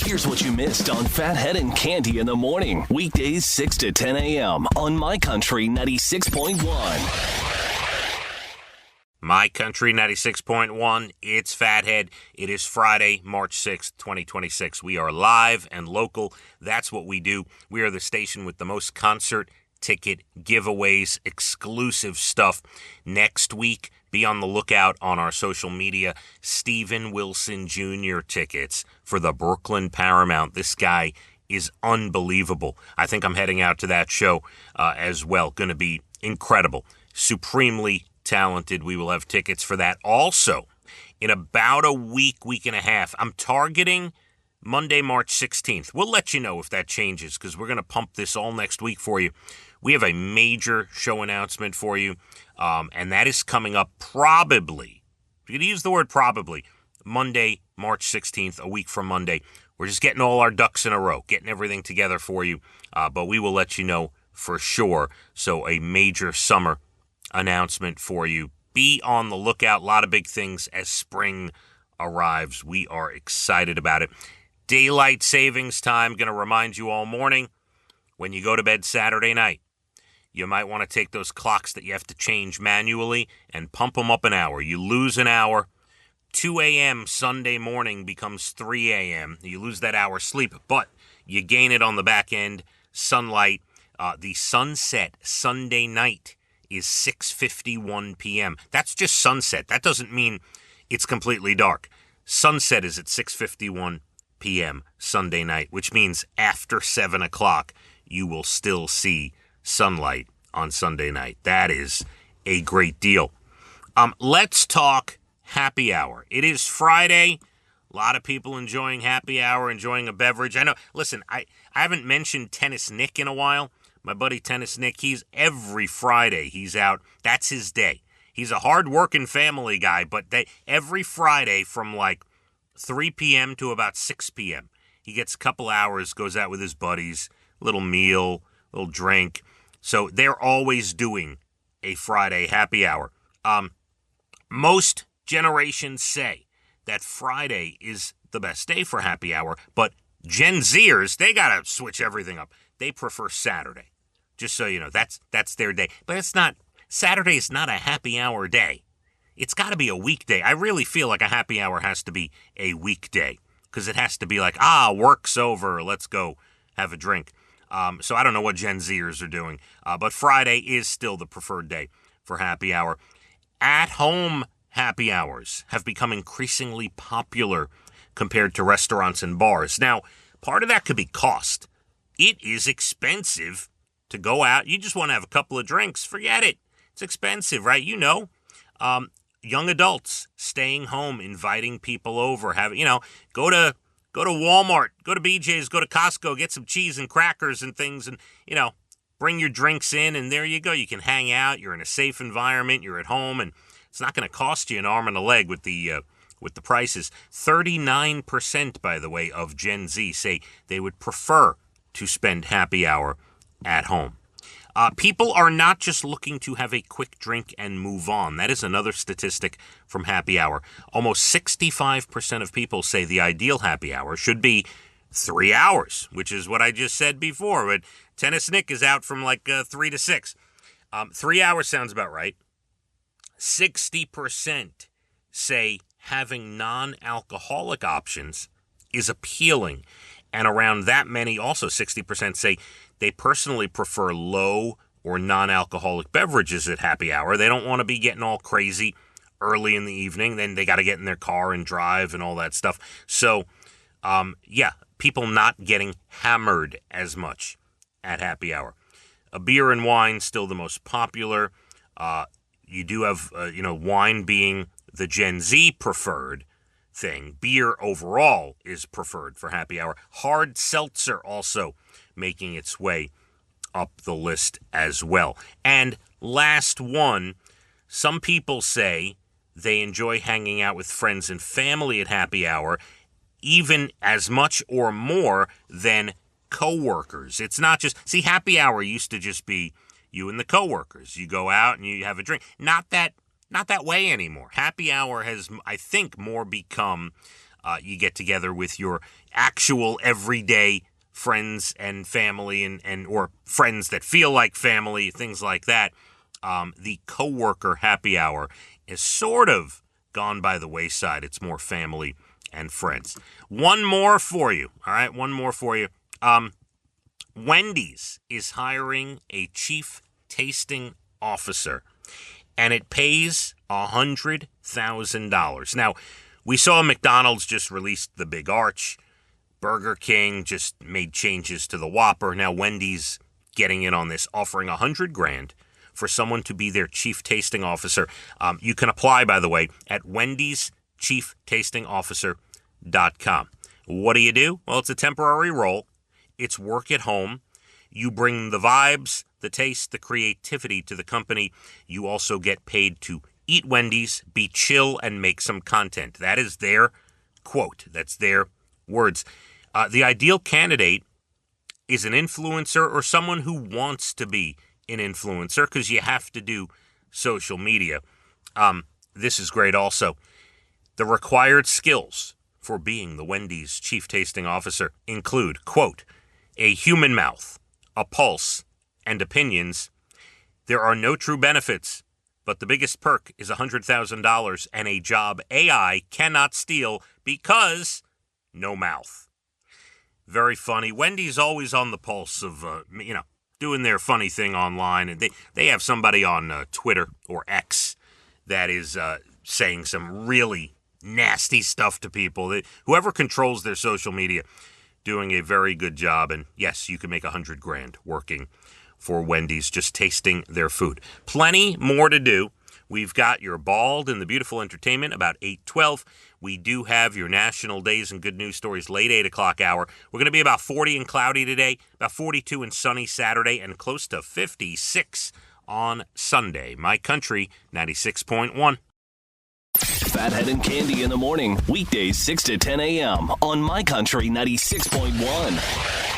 Here's what you missed on Phathead and Cande in the morning. Weekdays 6 to 10 a.m. on My Country 96.1. My Country 96.1, it's Phathead. It is Friday, March 6th, 2026. We are live and local. That's what we do. We are the station with the most concert ticket giveaways, exclusive stuff. Next week, be on the lookout on our social media. Steven Wilson Jr. tickets for the Brooklyn Paramount. This guy is unbelievable. I think I'm heading out to that show as well. Going to be incredible. Supremely talented. We will have tickets for that. Also, in about a week and a half, I'm targeting Monday, March 16th. We'll let you know if that changes because we're going to pump this all next week for you. We have a major show announcement for you, and that is coming up probably, you're going to use the word probably, Monday, March 16th, a week from Monday. We're just getting all our ducks in a row, getting everything together for you, but we will let you know for sure. So a major summer announcement for you. Be on the lookout. A lot of big things as spring arrives. We are excited about it. Daylight savings time. Going to remind you all morning when you go to bed Saturday night, you might want to take those clocks that you have to change manually and pump them up an hour. You lose an hour. 2 a.m. Sunday morning becomes 3 a.m. You lose that hour sleep, but you gain it on the back end. Sunlight. The sunset Sunday night is 6:51 p.m. That's just sunset. That doesn't mean it's completely dark. Sunset is at 6:51 p.m. Sunday night, which means after 7 o'clock, you will still see sunlight on Sunday night. That is a great deal. Let's talk happy hour. It is Friday. A lot of people enjoying happy hour, enjoying a beverage. I know, listen, I haven't mentioned Tennis Nick in a while. My buddy Tennis Nick, he's every Friday he's out. That's his day. He's a hard-working family guy, but every Friday from like 3 p.m. to about 6 p.m., he gets a couple hours, goes out with his buddies, little meal, little drink. So they're always doing a Friday happy hour. Most generations say that Friday is the best day for happy hour, but Gen Zers, they got to switch everything up. They prefer Saturday. Just so you know, that's their day. But it's not, Saturday is not a happy hour day. It's got to be a weekday. I really feel like a happy hour has to be a weekday because it has to be like, work's over, let's go have a drink. So I don't know what Gen Zers are doing, but Friday is still the preferred day for happy hour. At-home happy hours have become increasingly popular compared to restaurants and bars. Now, part of that could be cost. It is expensive to go out. You just want to have a couple of drinks. Forget it. It's expensive, right? You know, young adults staying home, inviting people over, go to Walmart, go to BJ's, go to Costco, get some cheese and crackers and things and, bring your drinks in and there you go. You can hang out. You're in a safe environment. You're at home and it's not going to cost you an arm and a leg with the prices. 39%, by the way, of Gen Z say they would prefer to spend happy hour at home. People are not just looking to have a quick drink and move on. That is another statistic from happy hour. Almost 65% of people say the ideal happy hour should be 3 hours, which is what I just said before. But Tennis Nick is out from like 3 to 6. 3 hours sounds about right. 60% say having non-alcoholic options is appealing. And around that many, also 60% say they personally prefer low or non-alcoholic beverages at happy hour. They don't want to be getting all crazy early in the evening. Then they got to get in their car and drive and all that stuff. So, people not getting hammered as much at happy hour. A beer and wine still the most popular. You do have, wine being the Gen Z preferred thing. Beer overall is preferred for happy hour. Hard seltzer also making its way up the list as well. And last one, some people say they enjoy hanging out with friends and family at happy hour even as much or more than coworkers. It's not just, happy hour used to just be you and the coworkers. You go out and you have a drink. Not that way anymore. Happy hour has, I think, more become You get together with your actual everyday friends and family and or friends that feel like family, things like that. The coworker happy hour is sort of gone by the wayside. It's more family and friends. One more for you. All right, one more for you. Wendy's is hiring a chief tasting officer, and it pays $100,000. Now, we saw McDonald's just released the Big Arch. Burger King just made changes to the Whopper. Now Wendy's getting in on this, offering $100,000 for someone to be their chief tasting officer. You can apply, by the way, at wendyschieftastingofficer.com. What do? Well, it's a temporary role. It's work at home. You bring the vibes, the taste, the creativity to the company. You also get paid to eat Wendy's, be chill, and make some content. That is their quote. That's their words. The ideal candidate is an influencer or someone who wants to be an influencer, because you have to do social media. This is great also. The required skills for being the Wendy's chief tasting officer include, quote, a human mouth, a pulse, and opinions. There are no true benefits, but the biggest perk is $100,000 and a job AI cannot steal because no mouth. Very funny. Wendy's always on the pulse of, doing their funny thing online. And they have somebody on Twitter or X that is saying some really nasty stuff to people. Whoever controls their social media, doing a very good job. And yes, you can make $100,000 working for Wendy's, just tasting their food. Plenty more to do. We've got your Bald and the Beautiful Entertainment about 8:12. We do have your National Days and Good News Stories late 8 o'clock hour. We're going to be about 40 and cloudy today, about 42 and sunny Saturday, and close to 56 on Sunday. My Country 96.1. Phathead and Cande in the morning, weekdays 6 to 10 a.m. on My Country 96.1.